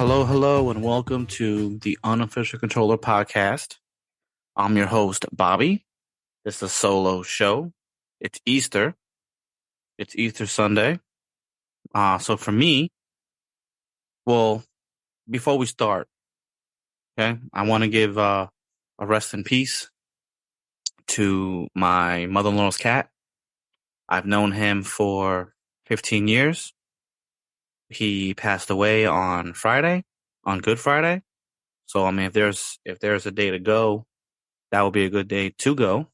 Hello, and welcome to the Unofficial Controller Podcast. I'm your host, Bobby. This is a solo show. It's Easter. It's Easter Sunday. So for me, well, before we start, okay, I want to give a rest in peace to my mother-in-law's cat. I've known him for 15 years. He passed away on Friday, on Good Friday. So I mean, if there's a day to go, that would be a good day to go.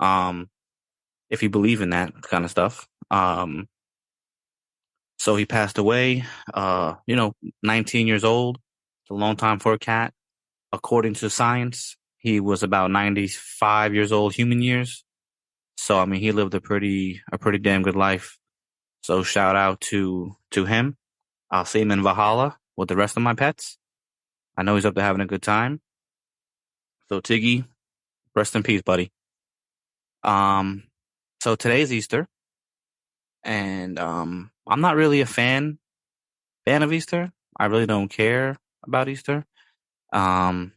If you believe in that kind of stuff. So he passed away, 19 years old. It's a long time for a cat. According to science, he was about 95 years old human years. So, I mean, he lived a pretty damn good life. So shout out to him. I'll see him in Valhalla with the rest of my pets. I know he's up there having a good time. So Tiggy, rest in peace, buddy. So today's Easter. And I'm not really a fan of Easter. I really don't care about Easter. And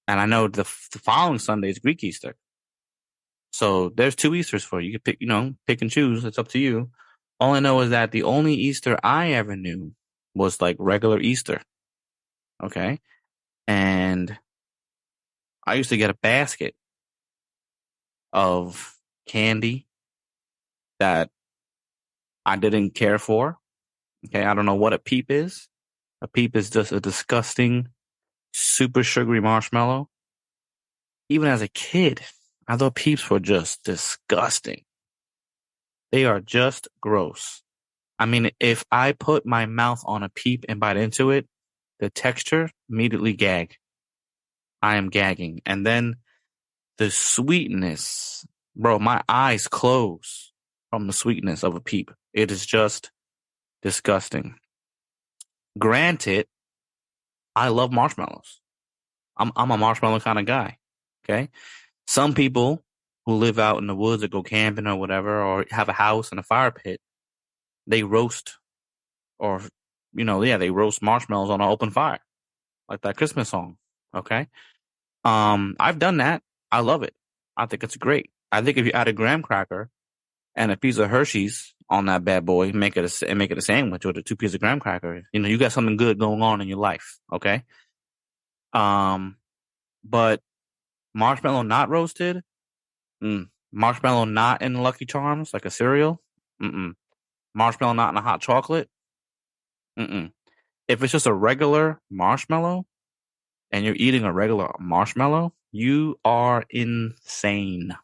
I know the following Sunday is Greek Easter. So there's two Easters for you. You can pick and choose. It's up to you. All I know is that the only Easter I ever knew was like regular Easter. Okay. And I used to get a basket of candy that I didn't care for. Okay. I don't know what a peep is. A peep is just a disgusting, super sugary marshmallow. Even as a kid, I thought peeps were just disgusting. They are just gross. I mean, if I put my mouth on a peep and bite into it, the texture immediately gag. I am gagging. And then the sweetness, bro, my eyes close from the sweetness of a peep. It is just disgusting. Granted, I love marshmallows. I'm a marshmallow kind of guy. Okay. Some people who live out in the woods or go camping or whatever, or have a house and a fire pit, they roast or, they roast marshmallows on an open fire, like that Christmas song. Okay. I've done that. I love it. I think it's great. I think if you add a graham cracker and a piece of Hershey's on that bad boy, make it a sandwich with a 2 pieces of graham cracker, you got something good going on in your life. Okay. But marshmallow not roasted, marshmallow not in Lucky Charms, like a cereal, marshmallow not in a hot chocolate, If it's just a regular marshmallow and you're eating a regular marshmallow, you are insane.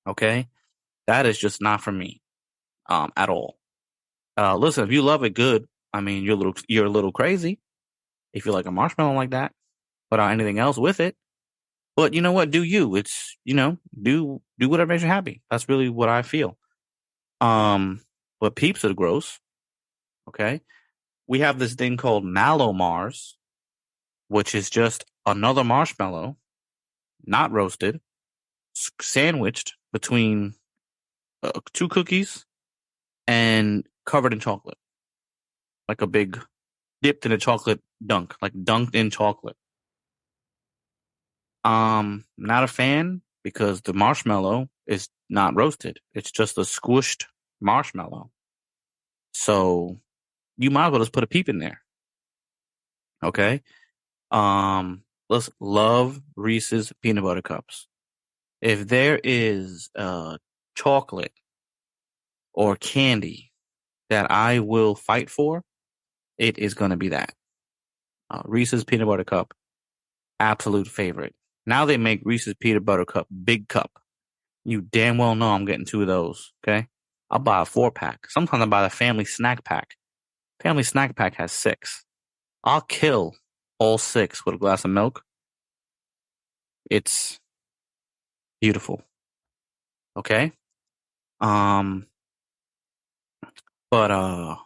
Okay? That is just not for me, at all. Listen, if you love it, good. I mean, you're a little crazy if you like a marshmallow like that, without anything else with it. But you know what? Do you? It's, do whatever makes you happy. That's really what I feel. But peeps are gross. Okay? We have this thing called Mallow Mars, which is just another marshmallow, not roasted, sandwiched between two cookies and covered in chocolate, like a big dipped in a chocolate dunk, like dunked in chocolate. Not a fan because the marshmallow is not roasted. It's just a squished marshmallow. So you might as well just put a peep in there. Okay. Let's love Reese's peanut butter cups. If there is chocolate or candy that I will fight for, it is going to be that. Reese's peanut butter cup, absolute favorite. Now they make Reese's peanut butter cup big cup. You damn well know I'm getting two of those. Okay, I'll buy a 4-pack. Sometimes I buy the family snack pack. Family snack pack has 6. I'll kill all 6 with a glass of milk. It's beautiful. Okay. Um, but now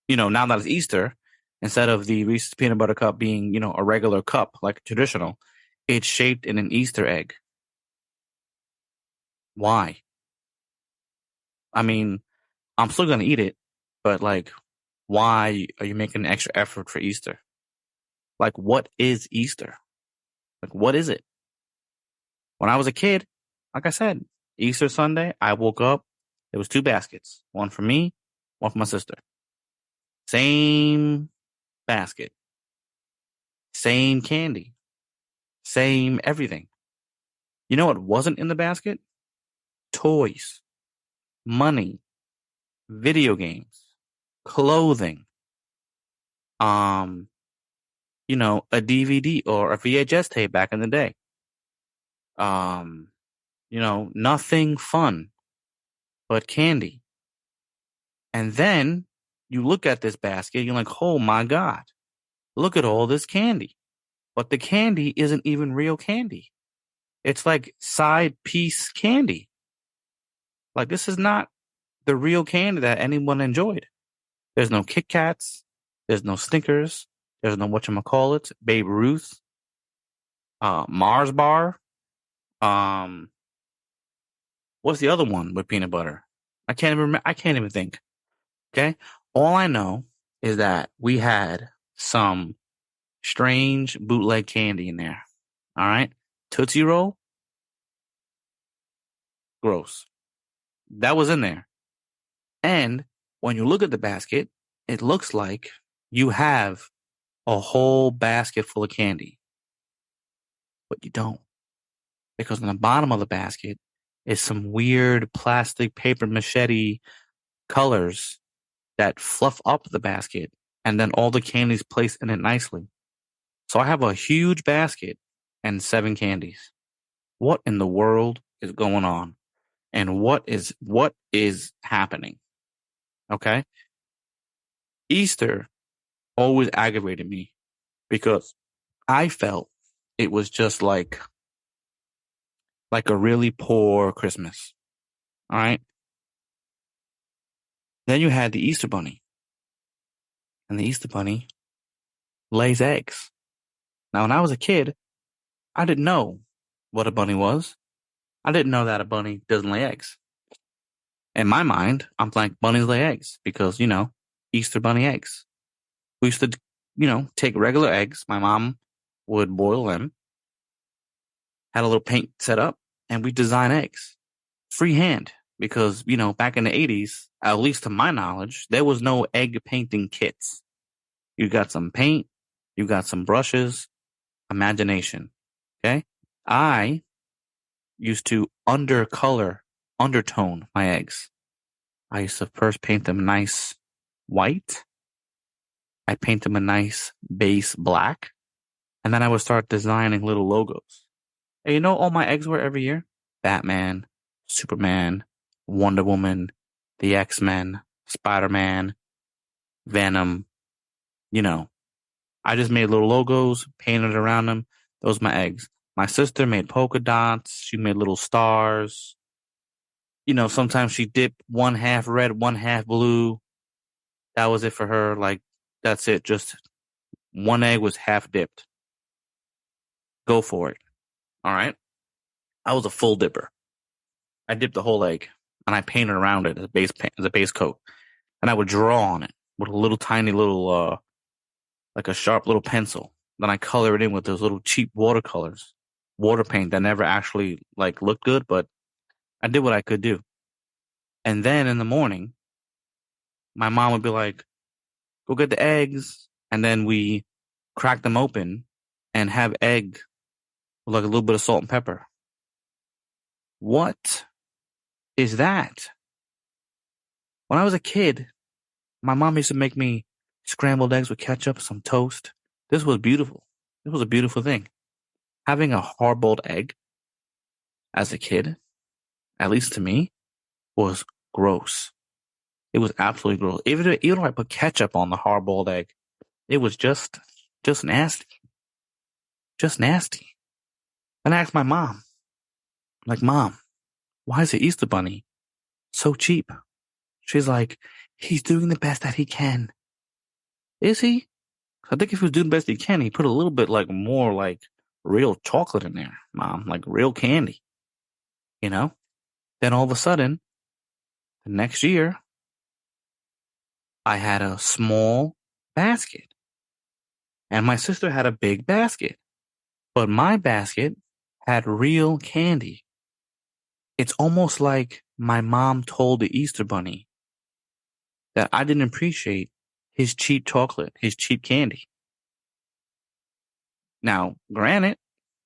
that it's Easter, instead of the Reese's peanut butter cup being, a regular cup like traditional, it's shaped in an Easter egg. Why? I mean, I'm still gonna eat it, but like, Why are you making an extra effort for Easter? Like, what is Easter? Like, what is it? When I was a kid, like I said, Easter Sunday, I woke up. There was two baskets, one for me, one for my sister. Same basket, same candy, same everything. You know what wasn't in the basket? Toys, money, video games, clothing, um, a DVD or a VHS tape back in the day. Um, nothing fun but candy. And then you look at this basket, you're like, oh my God, look at all this candy. But the candy isn't even real candy. It's like side piece candy. Like, this is not the real candy that anyone enjoyed. There's no Kit Kats. There's no Snickers. There's no whatchamacallit, Babe Ruth, Mars Bar. Um, what's the other one with peanut butter? I can't even remember. I can't even think. Okay. All I know is that we had some strange bootleg candy in there. All right. Tootsie Roll, gross. That was in there. And when you look at the basket, it looks like you have a whole basket full of candy, but you don't. Because on the bottom of the basket is some weird plastic paper machete colors that fluff up the basket, and then all the candies placed in it nicely. So I have a huge basket and 7 candies. What in the world is going on? And what is happening? Okay? Easter always aggravated me because I felt it was just like a really poor Christmas. All right? Then you had the Easter bunny, and the Easter bunny lays eggs. Now, when I was a kid, I didn't know what a bunny was. I didn't know that a bunny doesn't lay eggs. In my mind, I'm like, bunnies lay eggs because, Easter bunny eggs. We used to, take regular eggs. My mom would boil them, had a little paint set up, and we design eggs freehand because, back in the 80s, at least to my knowledge, there was no egg painting kits. You got some paint, you got some brushes, imagination. Okay. I used to undertone my eggs. I used to first paint them nice white. I paint them a nice base black. And then I would start designing little logos. And all my eggs were every year? Batman, Superman, Wonder Woman, the X-Men, Spider-Man, Venom. I just made little logos, painted around them. Those were my eggs. My sister made polka dots. She made little stars. Sometimes she dipped one half red, one half blue. That was it for her. Like, that's it. Just one egg was half dipped. Go for it. All right. I was a full dipper. I dipped the whole egg and I painted around it as a base coat. And I would draw on it with a little tiny little, like a sharp little pencil. Then I color it in with those little cheap watercolors, water paint that never actually looked good, but I did what I could do. And then in the morning, my mom would be like, go get the eggs. And then we crack them open and have egg with a little bit of salt and pepper. What is that? When I was a kid, my mom used to make me scrambled eggs with ketchup, some toast. This was beautiful. This was a beautiful thing. Having a hard-boiled egg as a kid, at least to me, was gross. It was absolutely gross. Even if I put ketchup on the hard-boiled egg, it was just nasty. Just nasty. And I asked my mom, Mom, why is the Easter Bunny so cheap? She's like, he's doing the best that he can. Is he? I think if he was doing the best he can, he put a little bit more real chocolate in there, Mom, like real candy. Then all of a sudden, the next year, I had a small basket, and my sister had a big basket. But my basket had real candy. It's almost like my mom told the Easter Bunny that I didn't appreciate his cheap chocolate, his cheap candy. Now, granted,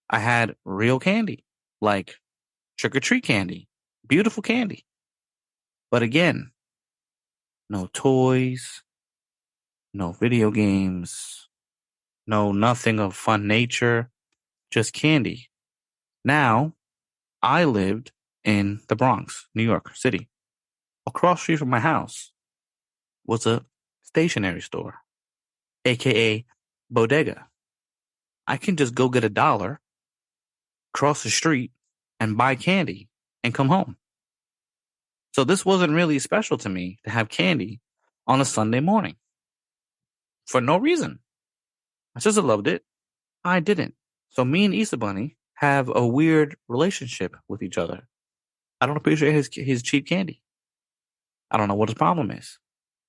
I had real candy, like trick or treat candy, beautiful candy. But again, no toys, no video games, no nothing of fun nature, just candy. Now, I lived in the Bronx, New York City. Across the street from my house was a stationery store, aka bodega. I can just go get $1, cross the street, and buy candy and come home. So this wasn't really special to me to have candy on a Sunday morning for no reason. My sister loved it. I didn't. So me and Easter Bunny have a weird relationship with each other. I don't appreciate his cheap candy. I don't know what his problem is,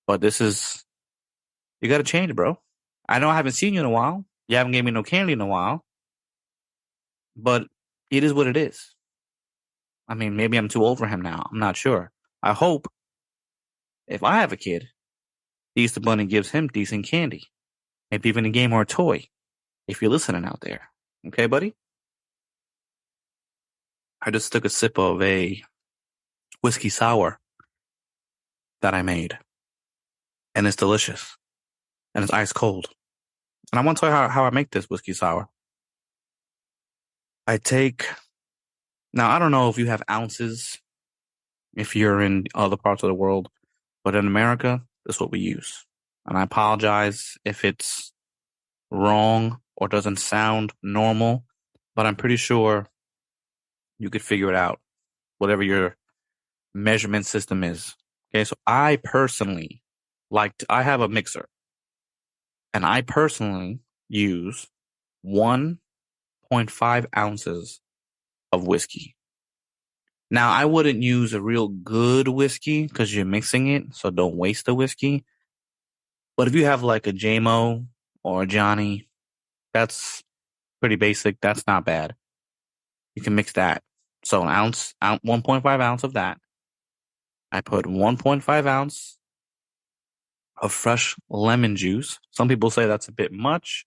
but you got to change, bro. I know I haven't seen you in a while. You haven't gave me no candy in a while, but it is what it is. I mean, maybe I'm too old for him now. I'm not sure. I hope if I have a kid, the Easter Bunny gives him decent candy. Maybe even a game or a toy, if you're listening out there. Okay, buddy? I just took a sip of a whiskey sour that I made, and it's delicious, and it's ice cold. And I want to tell you how I make this whiskey sour. I take, now I don't know if you have ounces, if you're in other parts of the world, but in America, that's what we use. And I apologize if it's wrong or doesn't sound normal, but I'm pretty sure you could figure it out, whatever your measurement system is. Okay, so I personally I have a mixer, and I personally use 1.5 ounces of whiskey. Now, I wouldn't use a real good whiskey because you're mixing it, so don't waste the whiskey. But if you have like a JMO or a Johnny, that's pretty basic. That's not bad. You can mix that. So 1.5 ounce of that. I put 1.5 ounce of fresh lemon juice. Some people say that's a bit much,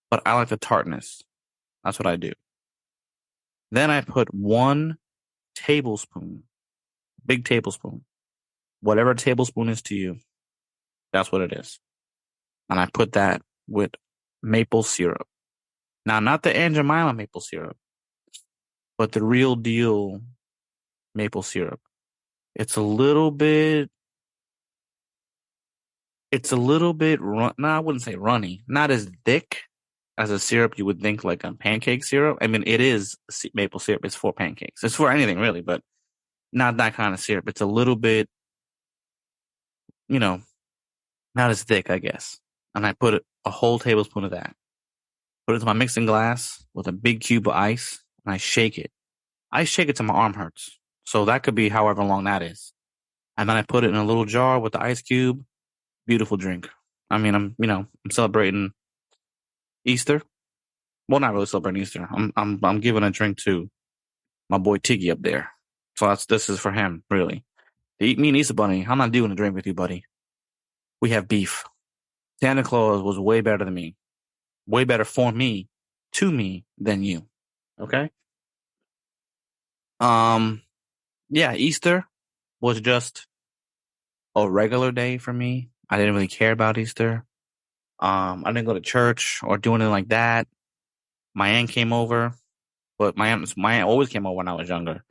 but I like the tartness. That's what I do. Then I put 1 tablespoon, big tablespoon, whatever a tablespoon is to you. That's what it is. And I put that with maple syrup. Now, not the Aunt Jemima maple syrup, but the real deal maple syrup. It's a little bit, no, I wouldn't say runny, not as thick as a syrup you would think like a pancake syrup. I mean, it is maple syrup. It's for pancakes. It's for anything really, but not that kind of syrup. It's a little bit, you know, not as thick, I guess. And I put a whole tablespoon of that. Put it into my mixing glass with a big cube of ice, and I shake it. I shake it till my arm hurts. So that could be however long that is. And then I put it in a little jar with the ice cube. Beautiful drink. I mean, I'm celebrating Easter. Well, not really celebrating Easter. I'm giving a drink to my boy Tiggy up there. So this is for him, really. Me and Easter Bunny, I'm not doing a drink with you, buddy. We have beef. Santa Claus was way better than me. Way better for me, to me, than you. Okay? Yeah, Easter was just a regular day for me. I didn't really care about Easter. I didn't go to church or do anything like that. My aunt came over, but my aunt always came over when I was younger.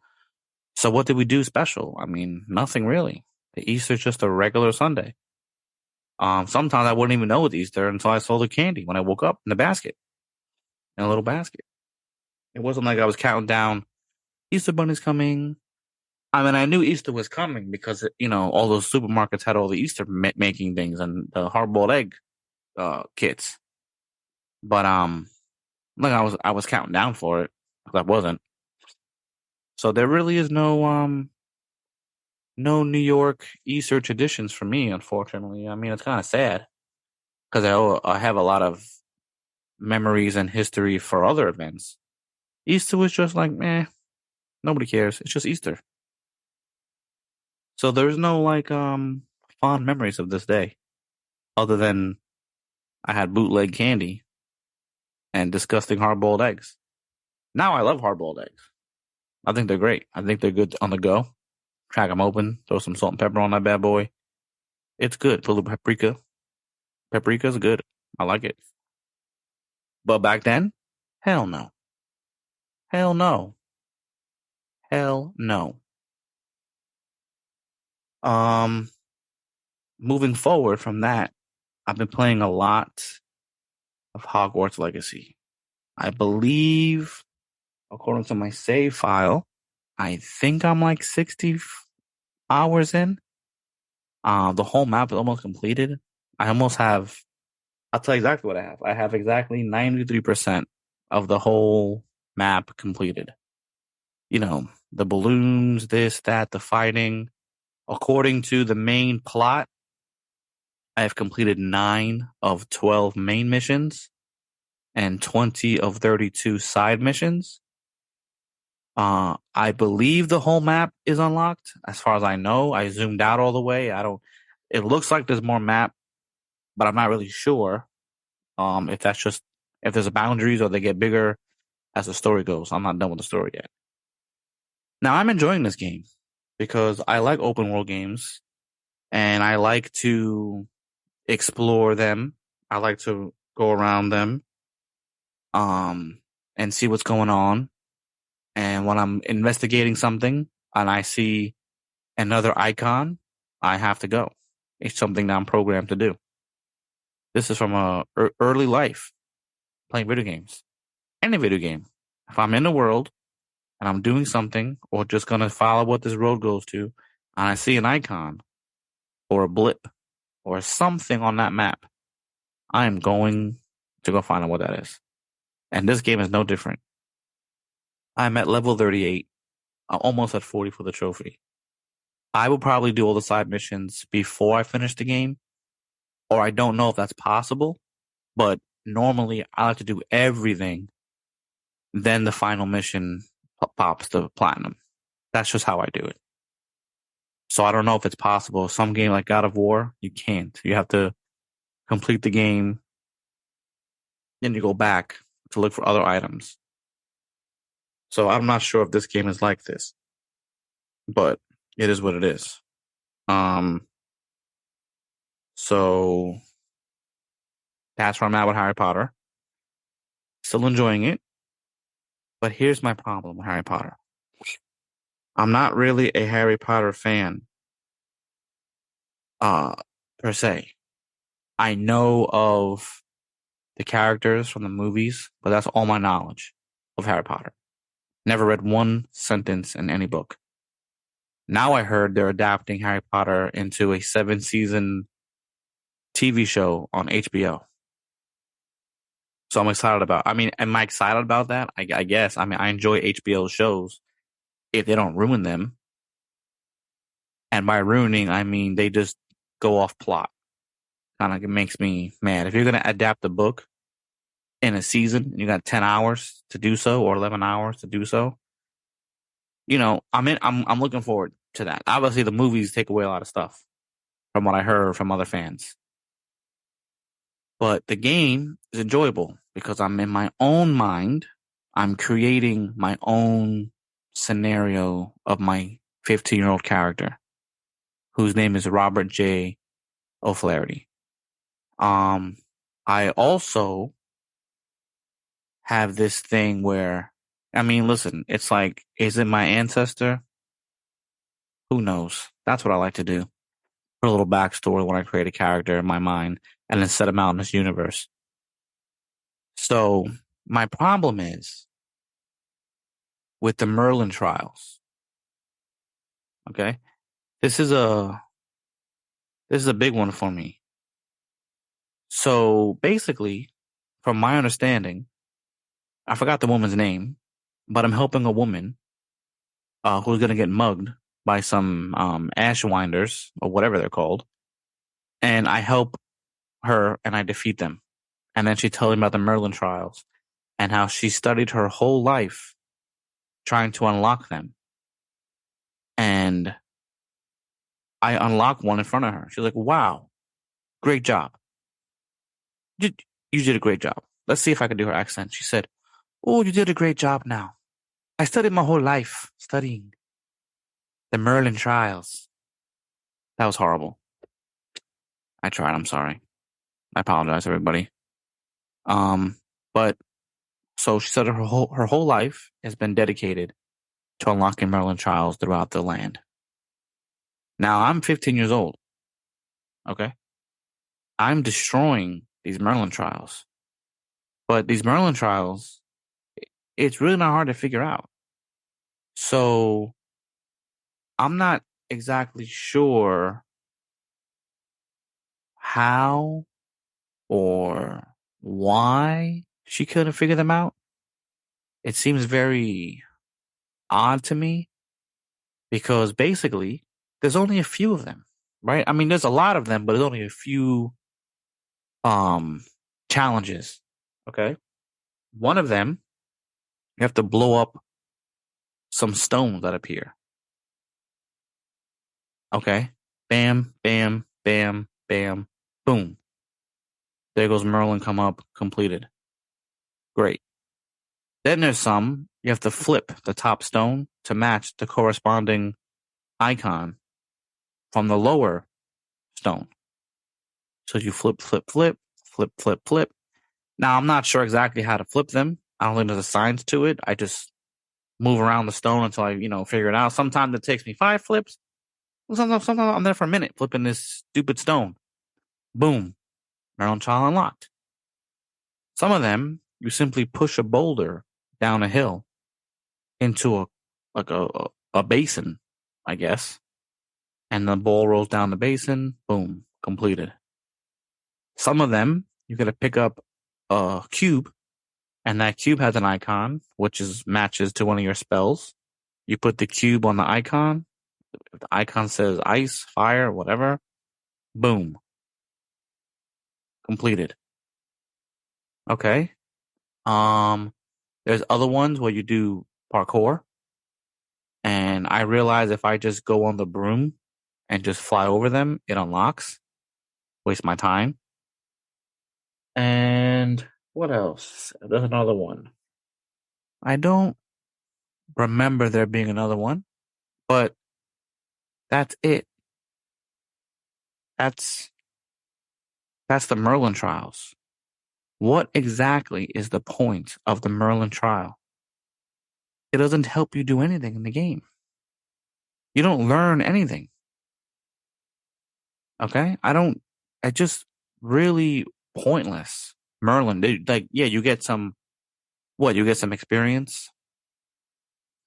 So what did we do special? I mean, nothing really. The Easter's just a regular Sunday. Sometimes I wouldn't even know it's Easter until I saw the candy when I woke up in the basket, in a little basket. It wasn't like I was counting down, Easter Bunny's coming. I mean, I knew Easter was coming because, all those supermarkets had all the Easter making things and the hard-boiled egg kits. But like I was counting down for it because I wasn't. So there really is no No New York Easter traditions for me, unfortunately. I mean, it's kind of sad because I have a lot of memories and history for other events. Easter was just like, meh, nobody cares. It's just Easter. So there's no like fond memories of this day other than I had bootleg candy and disgusting hard-boiled eggs. Now I love hard-boiled eggs. I think they're great. I think they're good on the go. Crack them open, throw some salt and pepper on that bad boy. It's good. Put a little paprika. Paprika's good. I like it. But back then, hell no. Hell no. Hell no. Um, moving forward from that, I've been playing a lot of Hogwarts Legacy. I believe, according to my save file, I think I'm like 60 hours in. The whole map is almost completed. I almost have, I'll tell you exactly what I have. I have exactly 93% of the whole map completed. You know, the balloons, this, that, the fighting. According to the main plot, I have completed 9 of 12 main missions and 20 of 32 side missions. I believe the whole map is unlocked. As far as I know, I zoomed out all the way. It looks like there's more map, but I'm not really sure. If that's just, if there's boundaries or they get bigger as the story goes. I'm not done with the story yet. Now I'm enjoying this game because I like open world games and I like to explore them. I like to go around them, um, and see what's going on. And when I'm investigating something and I see another icon, I have to go. It's something that I'm programmed to do. This is from early life playing video games. Any video game. If I'm in the world and I'm doing something or just gonna follow what this road goes to, and I see an icon or a blip or something on that map, I am going to go find out what that is. And this game is no different. I'm at level 38. I'm almost at 40 for the trophy. I will probably do all the side missions before I finish the game, or I don't know if that's possible, but normally I like to do everything. Then the final mission pops the platinum. That's just how I do it. So I don't know if it's possible. Some game like God of War, you can't. You have to complete the game, then you go back to look for other items. So I'm not sure if this game is like this, but it is what it is. Um, so that's where I'm at with Harry Potter. Still enjoying it, but here's my problem with Harry Potter. I'm not really a Harry Potter fan, uh, per se. I know of the characters from the movies, but that's all my knowledge of Harry Potter. Never read one sentence in any book. Now I heard they're adapting Harry Potter into a 7 season TV show on HBO. So I'm excited about. I mean, am I excited about that? I guess. I mean, I enjoy HBO shows if they don't ruin them, and by ruining, I mean they just go off plot. Kind of makes me mad. If you're gonna adapt a book in a season, and you got 10 hours to do so, or 11 hours to do so, you know, I'm looking forward to that. Obviously, the movies take away a lot of stuff from what I heard from other fans. But the game is enjoyable because I'm in my own mind. I'm creating my own scenario of my 15-year-old character, whose name is Robert J. O'Flaherty. Um, I also have this thing where, I mean, listen, it's like, is it my ancestor? Who knows? That's what I like to do. Put a little backstory when I create a character in my mind and then set them out in this universe. So my problem is with the Merlin trials. Okay. This is a big one for me. So basically, from my understanding, I forgot the woman's name, but I'm helping a woman who's gonna get mugged by some Ashwinders or whatever they're called, and I help her and I defeat them. And then she told me about the Merlin trials and how she studied her whole life trying to unlock them. And I unlocked one in front of her. She's like, "Wow, great job. You did a great job." Let's see if I can do her accent. She said, "Oh, you did a great job now. I studied my whole life studying the Merlin trials." That was horrible. I tried. I'm sorry. I apologize, everybody. But so she said her whole life has been dedicated to unlocking Merlin trials throughout the land. Now I'm 15 years old. Okay, I'm destroying these Merlin trials, but these Merlin trials, it's really not hard to figure out. So I'm not exactly sure how or why she couldn't figure them out. It seems very odd to me because basically there's only a few of them, right? I mean, there's a lot of them, but there's only a few challenges. Okay. One of them, you have to blow up some stones that appear. Okay. Bam, bam, bam, bam, boom. There goes Merlin, come up, completed. Great. Then there's some, you have to flip the top stone to match the corresponding icon from the lower stone. So you flip, flip, flip, flip, flip, flip. Now, I'm not sure exactly how to flip them. I don't think there's a science to it. I just move around the stone until I, figure it out. Sometimes it takes me 5 flips. Sometimes I'm there for a minute flipping this stupid stone. Boom. Merlin trial unlocked. Some of them, you simply push a boulder down a hill into a basin, I guess. And the ball rolls down the basin. Boom. Completed. Some of them, you got to pick up a cube, and that cube has an icon, which matches to one of your spells. You put the cube on the icon. If the icon says ice, fire, whatever, boom. Completed. Okay. There's other ones where you do parkour. And I realize if I just go on the broom and just fly over them, it unlocks. Waste my time. And what else? There's another one. I don't remember there being another one, but that's it. That's the Merlin trials. What exactly is the point of the Merlin trial? It doesn't help you do anything in the game. You don't learn anything. Okay? It's just really pointless. Merlin, you get some, you get some experience.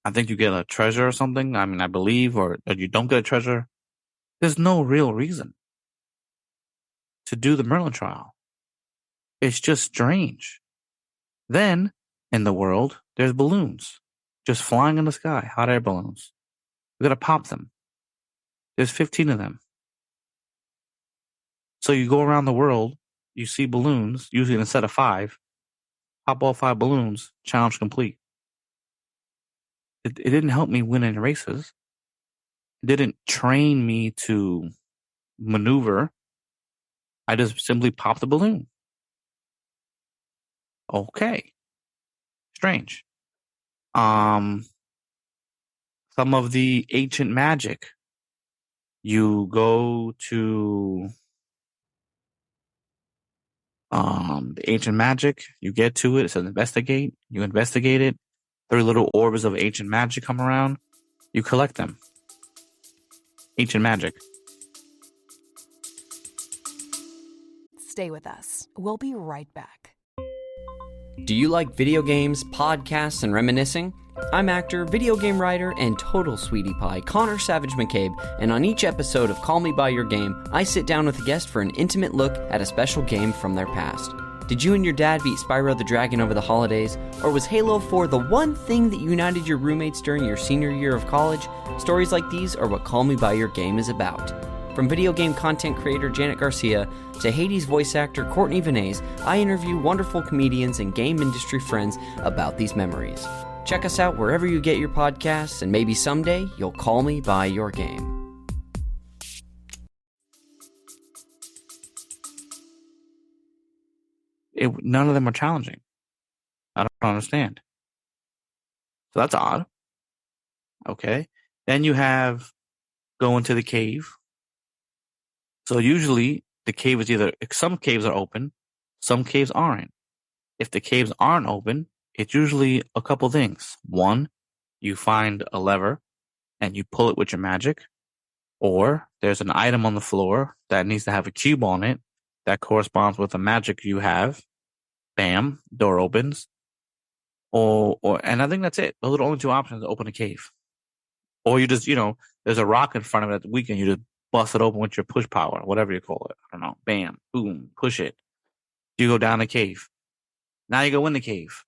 I think you get a treasure or something. I mean, I believe, or you don't get a treasure. There's no real reason to do the Merlin trial. It's just strange. Then, in the world, there's balloons just flying in the sky, hot air balloons. You gotta pop them. There's 15 of them. So you go around the world, you see balloons, usually in a set of 5, pop all 5 balloons, challenge complete. It didn't help me win any races. It didn't train me to maneuver. I just simply popped the balloon. Okay. Strange. Some of the ancient magic. You go to the ancient magic, you get to it, it says investigate, you investigate it, 3 little orbs of ancient magic come around, you collect them. Ancient magic. Stay with us. We'll be right back. Do you like video games, podcasts, and reminiscing? I'm actor, video game writer, and total sweetie pie Connor Savage McCabe, and on each episode of Call Me By Your Game, I sit down with a guest for an intimate look at a special game from their past. Did you and your dad beat Spyro the Dragon over the holidays? Or was Halo 4 the one thing that united your roommates during your senior year of college? Stories like these are what Call Me By Your Game is about. From video game content creator Janet Garcia to Hades voice actor Courtney Vinay's, I interview wonderful comedians and game industry friends about these memories. Check us out wherever you get your podcasts, and maybe someday you'll call me by your game. None of them are challenging. I don't understand. So that's odd. Okay. Then you have going to the cave. So usually the cave is either, some caves are open, some caves aren't. If the caves aren't open, it's usually a couple things. One, you find a lever and you pull it with your magic, or there's an item on the floor that needs to have a cube on it that corresponds with the magic you have. Bam, door opens. And I think that's it. Those are the only two options to open a cave. Or you just, there's a rock in front of it at the weekend, you just bust it open with your push power, whatever you call it. I don't know. Bam, boom, push it. You go down the cave. Now you go in the cave.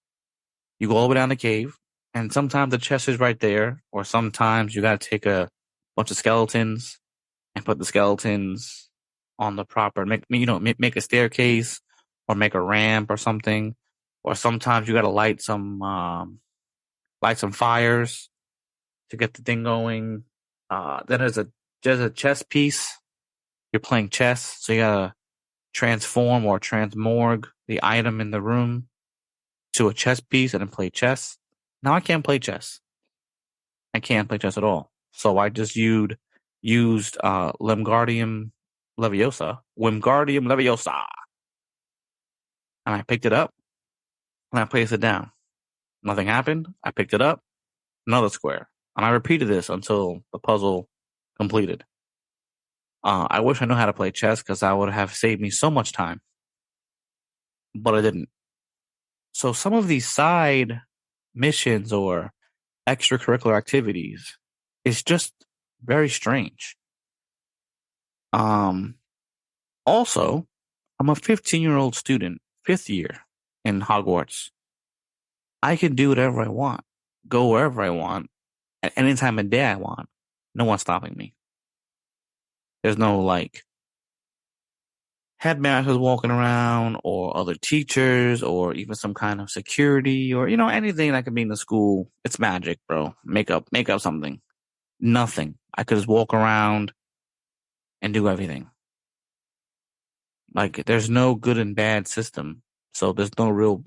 You go all the way down the cave, and sometimes the chest is right there, or sometimes you got to take a bunch of skeletons and put the skeletons on the proper, make a staircase or make a ramp or something. Or sometimes you got to light some fires to get the thing going. Then there's a chess piece. You're playing chess, so you gotta transform or transmorg the item in the room to a chess piece and then play chess. Now I can't play chess. I can't play chess at all. So I just used Wingardium Leviosa, and I picked it up and I placed it down. Nothing happened. I picked it up, another square, and I repeated this until the puzzle completed. I wish I knew how to play chess because that would have saved me so much time, but I didn't. So some of these side missions or extracurricular activities is just very strange. Also, I'm a 15-year-old student, 5th year in Hogwarts. I can do whatever I want, go wherever I want, at any time of day I want. No one's stopping me. There's no headmasters walking around or other teachers or even some kind of security or, anything that could be in the school. It's magic, bro. Make up something. Nothing. I could just walk around and do everything. There's no good and bad system. So there's no real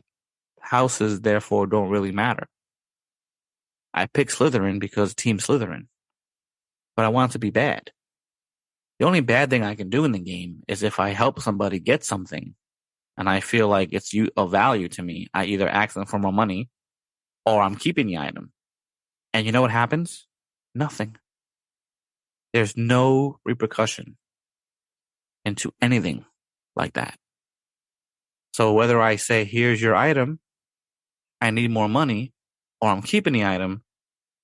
houses, therefore don't really matter. I picked Slytherin because Team Slytherin. But I want it to be bad. The only bad thing I can do in the game is if I help somebody get something and I feel like it's of value to me, I either ask them for more money or I'm keeping the item. And you know what happens? Nothing. There's no repercussion into anything like that. So whether I say, here's your item, I need more money, or I'm keeping the item,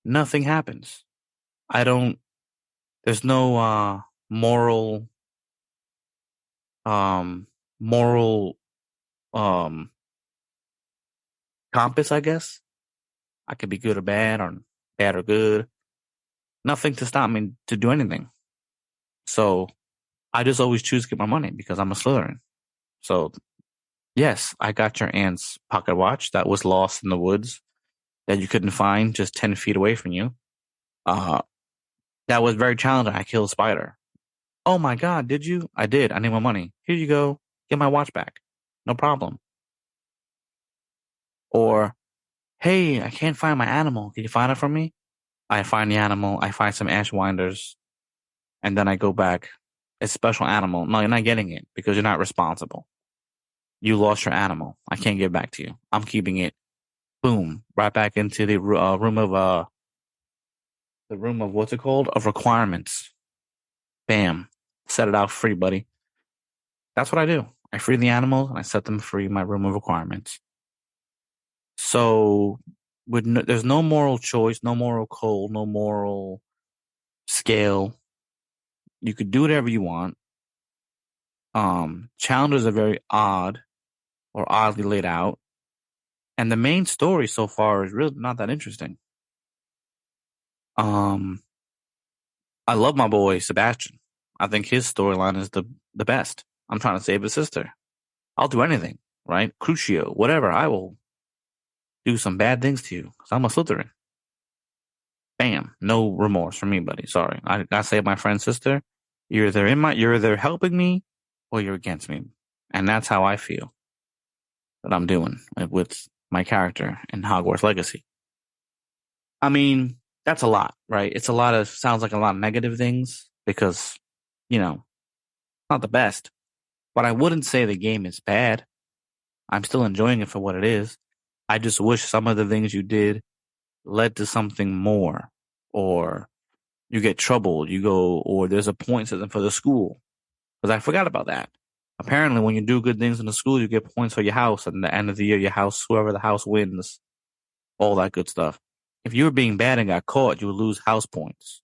nothing happens. There's no moral compass, I guess. I could be good or bad or good. Nothing to stop me to do anything. So I just always choose to get my money because I'm a Slytherin. So yes, I got your aunt's pocket watch that was lost in the woods that you couldn't find just 10 feet away from you. That was very challenging. I killed a spider. Oh my God, did you? I did. I need my money. Here you go. Get my watch back. No problem. Or, hey, I can't find my animal. Can you find it for me? I find the animal. I find some ash winders. And then I go back. It's a special animal. No, you're not getting it because you're not responsible. You lost your animal. I can't give it back to you. I'm keeping it. Boom. Right back into the room of what's it called? Of requirements. Bam. Set it out free, buddy. That's what I do. I free the animals and I set them free in my room of requirements. So there's no moral choice, no moral code, no moral scale. You could do whatever you want. Challenges are very odd or oddly laid out. And the main story so far is really not that interesting. Um, I love my boy Sebastian. I think his storyline is the best. I'm trying to save his sister. I'll do anything, right? Crucio, whatever. I will do some bad things to you because I'm a Slytherin. Bam, no remorse for me, buddy. Sorry, I saved my friend's sister. You're either helping me or you're against me, and that's how I feel that I'm doing with my character in Hogwarts Legacy. I mean, that's a lot, right? Sounds like a lot of negative things because, not the best. But I wouldn't say the game is bad. I'm still enjoying it for what it is. I just wish some of the things you did led to something more, or you get troubled, or there's a point system for the school. Because I forgot about that. Apparently, when you do good things in the school, you get points for your house. And at the end of the year, whoever the house wins, all that good stuff. If you were being bad and got caught, you would lose house points.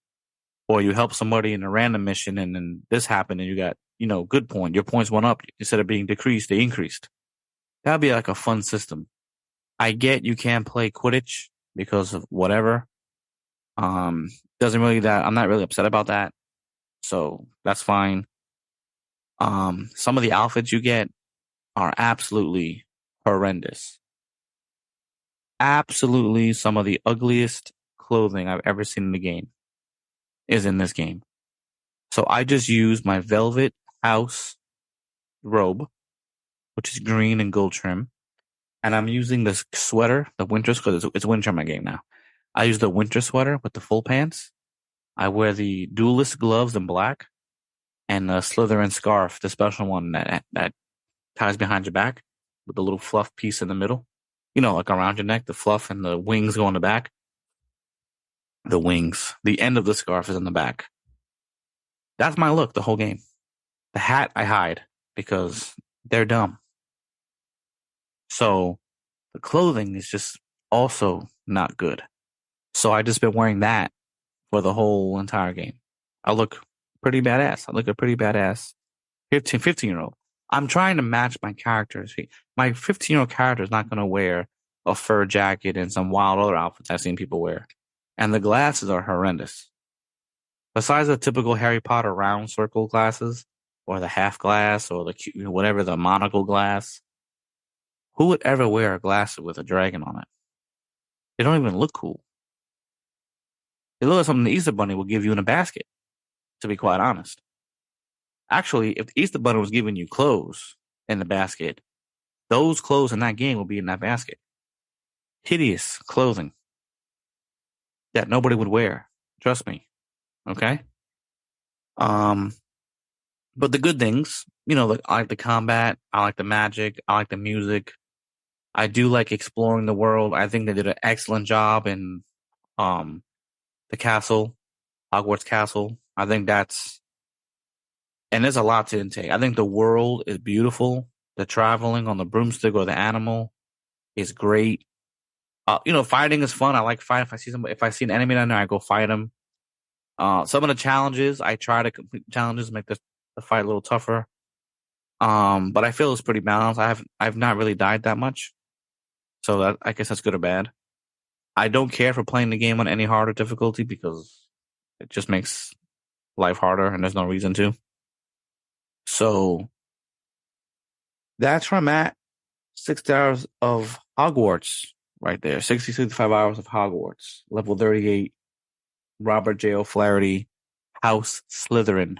Or you help somebody in a random mission and then this happened and you got, good point. Your points went up. Instead of being decreased, they increased. That'd be like a fun system. I get you can't play Quidditch because of whatever. Doesn't really I'm not really upset about that. So that's fine. Some of the outfits you get are absolutely horrendous. Absolutely some of the ugliest clothing I've ever seen in the game is in this game. So I just use my velvet house robe, which is green and gold trim. And I'm using this sweater, the winter, because it's winter in my game now. I use the winter sweater with the full pants. I wear the duelist gloves in black and the Slytherin scarf, the special one that ties behind your back with the little fluff piece in the middle. Like around your neck, the fluff and the wings go on the back. The wings. The end of the scarf is in the back. That's my look the whole game. The hat I hide because they're dumb. So the clothing is just also not good. So I just been wearing that for the whole entire game. I look pretty badass. I look a pretty badass 15-year-old. I'm trying to match my characters. My 15-year-old character is not going to wear a fur jacket and some wild other outfits I've seen people wear. And the glasses are horrendous. Besides the typical Harry Potter round circle glasses, or the half glass, or the monocle glass, who would ever wear a glass with a dragon on it? They don't even look cool. They look like something the Easter Bunny would give you in a basket, to be quite honest. Actually, if the Easter Bunny was giving you clothes in the basket, those clothes in that game will be in that basket. Hideous clothing that nobody would wear. Trust me. Okay? But the good things, I like the combat, I like the magic, I like the music. I do like exploring the world. I think they did an excellent job in the castle, Hogwarts Castle. I think and there's a lot to intake. I think the world is beautiful. The traveling on the broomstick or the animal is great. Fighting is fun. I like fighting. If I see an enemy down there, I go fight them. Some of the challenges, I try to complete challenges, make the fight a little tougher. But I feel it's pretty balanced. I've not really died that much. So I guess that's good or bad. I don't care for playing the game on any harder difficulty because it just makes life harder and there's no reason to. So that's where I'm at. 6 hours of Hogwarts right there. 65 hours of Hogwarts. Level 38. Robert J. O'Flaherty. House Slytherin.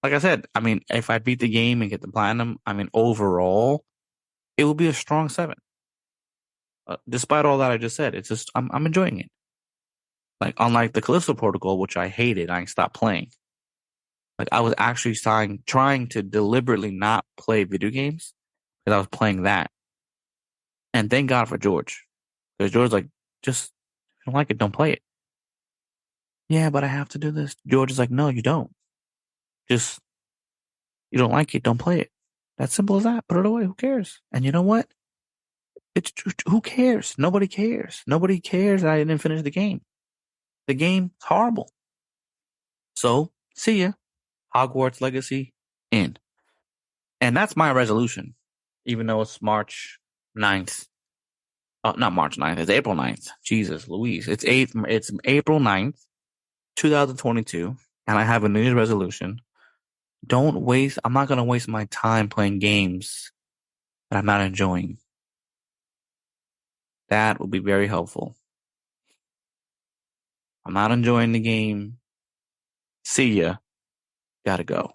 Like I said, if I beat the game and get the platinum, overall, it will be a strong 7. Despite all that I just said, it's just, I'm enjoying it. Like, unlike the Callisto Protocol, which I hated, I stopped playing. Like, I was actually trying to deliberately not play video games because I was playing that. And thank God for George. Because George's like, just, if you don't like it, don't play it. Yeah, but I have to do this. George is like, no, you don't. Just, you don't like it, don't play it. That's simple as that. Put it away. Who cares? And you know what? Who cares? Nobody cares. Nobody cares that I didn't finish the game. The game's horrible. So, see ya. Hogwarts Legacy in. And that's my resolution, even though it's March 9th. Not March 9th. It's April 9th. Jesus Louise. It's April 9th, 2022. And I have a New Year's resolution. I'm not going to waste my time playing games that I'm not enjoying. That will be very helpful. I'm not enjoying the game. See ya. Gotta go.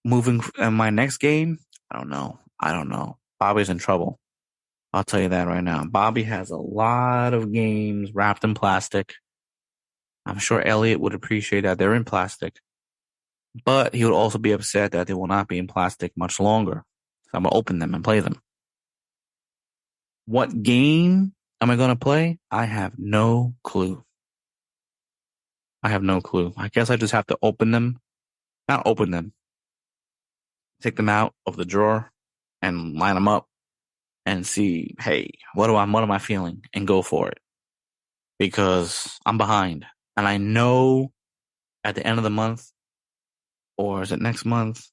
Moving in my next game. I don't know. Bobby's in trouble. I'll tell you that right now. Bobby has a lot of games wrapped in plastic. I'm sure Elliot would appreciate that they're in plastic, but he would also be upset that they will not be in plastic much longer. So I'm gonna open them and play them. What game am I gonna play? I have no clue. I guess I just have to not open them, take them out of the drawer and line them up and see, hey, what am I feeling, and go for it, because I'm behind. And I know at the end of the month, or is it next month?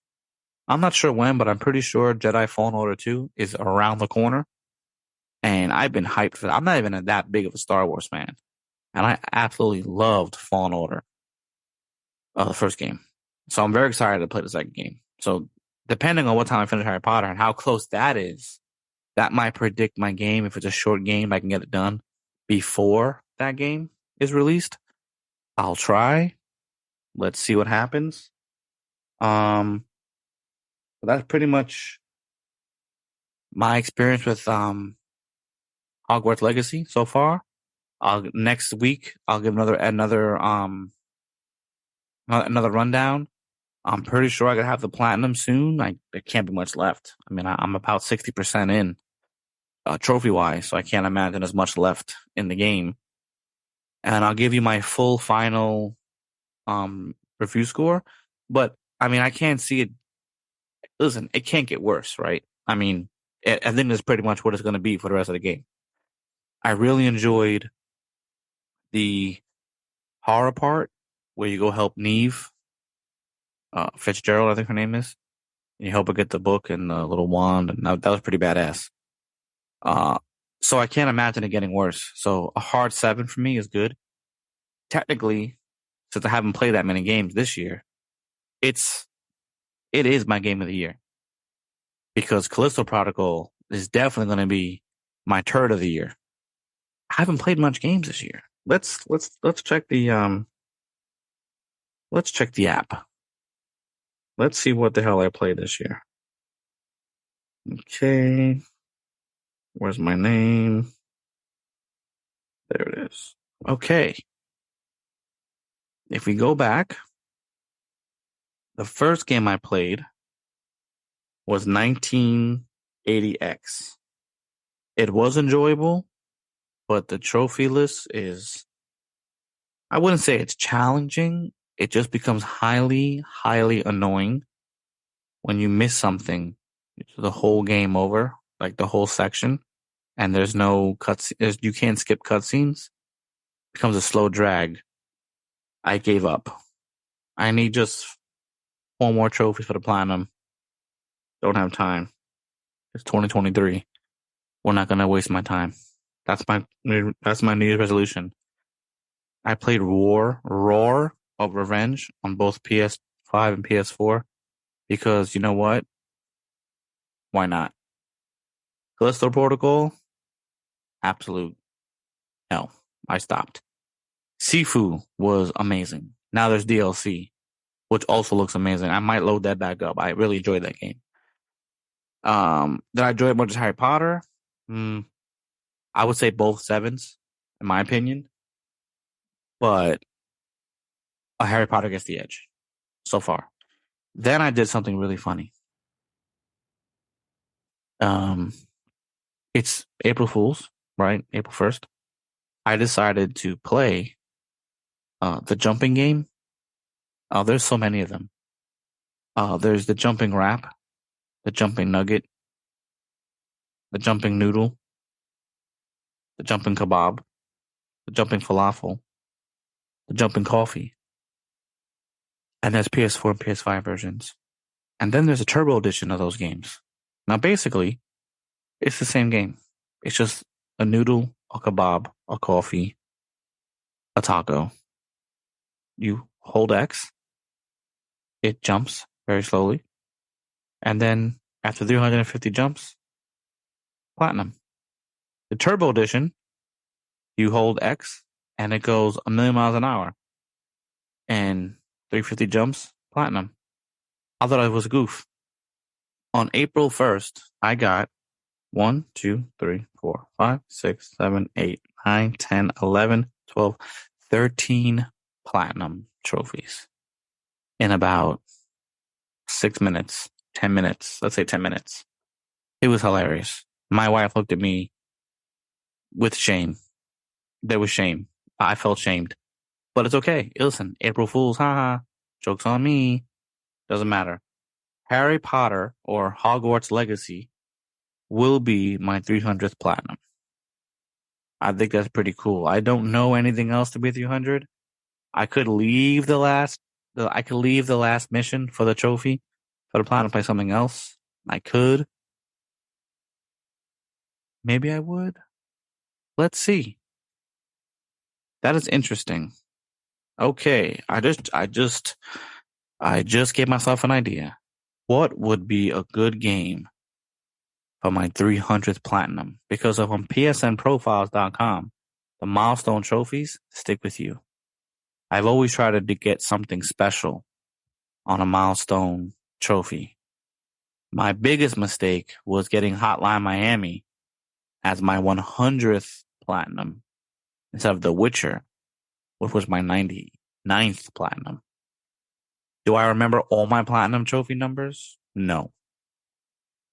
I'm not sure when, but I'm pretty sure Jedi Fallen Order 2 is around the corner. And I've been hyped for that. I'm not even that big of a Star Wars fan. And I absolutely loved Fallen Order, the first game. So I'm very excited to play the second game. So depending on what time I finish Harry Potter and how close that is, that might predict my game. If it's a short game, I can get it done before that game is released. I'll try. Let's see what happens. But that's pretty much my experience with Hogwarts Legacy so far. Next week I'll give another rundown. I'm pretty sure I could have the platinum soon. There can't be much left. I mean, I'm about 60% in trophy wise, so I can't imagine there's much left in the game. And I'll give you my full final review score. But I mean, I can't see it. Listen, it can't get worse, right? I mean, I think that's pretty much what it's going to be for the rest of the game. I really enjoyed the horror part where you go help Neve, Fitzgerald, I think her name is, and you help her get the book and the little wand, and that was pretty badass. So I can't imagine it getting worse. So a hard 7 for me is good. Technically, since I haven't played that many games this year, it is my game of the year, because Callisto Protocol is definitely going to be my turd of the year. I haven't played much games this year. Let's check the app. Let's see what the hell I played this year. Okay. Where's my name? There it is. Okay. If we go back, the first game I played was 1980X. It was enjoyable, but the trophy list is, I wouldn't say it's challenging. It just becomes highly, highly annoying when you miss something. It's the whole game over, like the whole section, and there's no cutscenes. You can't skip cutscenes. It becomes a slow drag. I gave up. I need just 4 more trophies for the platinum. Don't have time. It's 2023. We're not gonna waste my time. That's my New Year's resolution. I played Roar of Revenge on both PS5 and PS4 because you know what? Why not? Callisto Protocol, absolute hell. I stopped. Sifu was amazing. Now there's DLC, which also looks amazing. I might load that back up. I really enjoyed that game. Did I enjoy it much as Harry Potter? I would say both 7s, in my opinion. But Harry Potter gets the edge so far. Then I did something really funny. It's April Fool's, right? April 1st. I decided to play the jumping game. There's so many of them. There's the jumping wrap, the jumping nugget, the jumping noodle, the jumping kebab, the jumping falafel, the jumping coffee, And there's PS4 and PS5 versions. And then there's a turbo edition of those games. Now, basically, it's the same game. It's just a noodle, a kebab, a coffee, a taco. You hold X, it jumps very slowly. And then after 350 jumps, platinum. The turbo edition, you hold X and it goes 1,000,000 miles an hour. And 350 jumps, platinum. I thought it was a goof. On April 1st, I got 1, 2, 3, 4, 5, 6, 7, 8, 9, 10, 11, 12, 13 platinum trophies in about 6 minutes, 10 minutes. Let's say 10 minutes. It was hilarious. My wife looked at me with shame. There was shame. I felt shamed. But it's okay. Listen, April Fools, haha. Joke's on me. Doesn't matter. Harry Potter or Hogwarts Legacy will be my 300th platinum. I think that's pretty cool. I don't know anything else to be 300. I could leave the last mission for the trophy for the platinum, play something else. I could. Maybe I would. Let's see. That is interesting. Okay, I just gave myself an idea. What would be a good game for my 300th platinum? Because on psnprofiles.com, the milestone trophies stick with you. I've always tried to get something special on a milestone trophy. My biggest mistake was getting Hotline Miami as my 100th platinum instead of The Witcher, which was my 99th platinum. Do I remember all my platinum trophy numbers? No.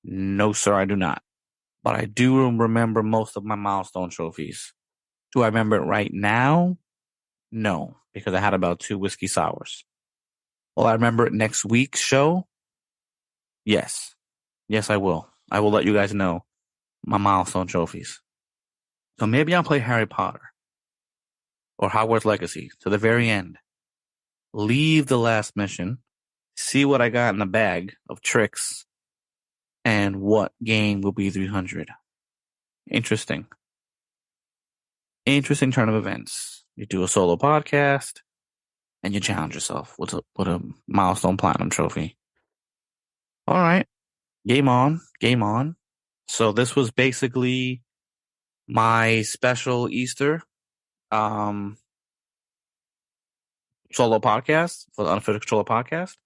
No, sir, I do not. But I do remember most of my milestone trophies. Do I remember it right now? No, because I had about 2 Whisky Sours. Will I remember it next week's show? Yes. Yes, I will. I will let you guys know my milestone trophies. So maybe I'll play Harry Potter or Hogwarts Legacy to the very end. Leave the last mission, see what I got in the bag of tricks, and what game will be 300. Interesting. Interesting turn of events. You do a solo podcast, and you challenge yourself with a milestone platinum trophy. All right. Game on. Game on. So this was basically my special Easter solo podcast for the Unofficial Controller podcast.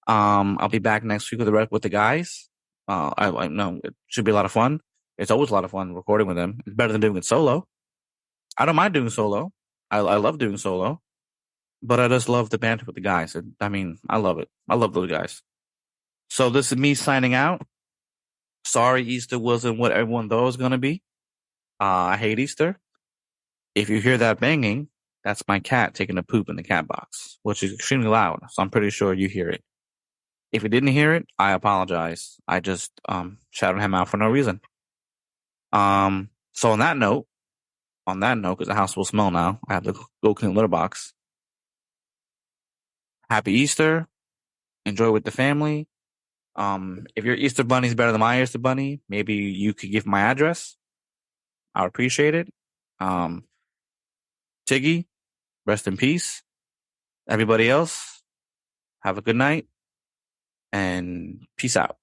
I'll be back next week with the guys. I know it should be a lot of fun. It's always a lot of fun recording with them. It's better than doing it solo. I don't mind doing solo. I love doing solo, but I just love the banter with the guys. I mean, I love it. I love those guys. So this is me signing out. Sorry, Easter wasn't what everyone thought it was going to be. I hate Easter. If you hear that banging, that's my cat taking a poop in the cat box, which is extremely loud. So I'm pretty sure you hear it. If you didn't hear it, I apologize. I just shouted him out for no reason. So on that note, because the house will smell now, I have to go clean the litter box. Happy Easter. Enjoy with the family. If your Easter bunny is better than my Easter bunny, maybe you could give my address. I would appreciate it. Tiggy, rest in peace. Everybody else, have a good night and peace out.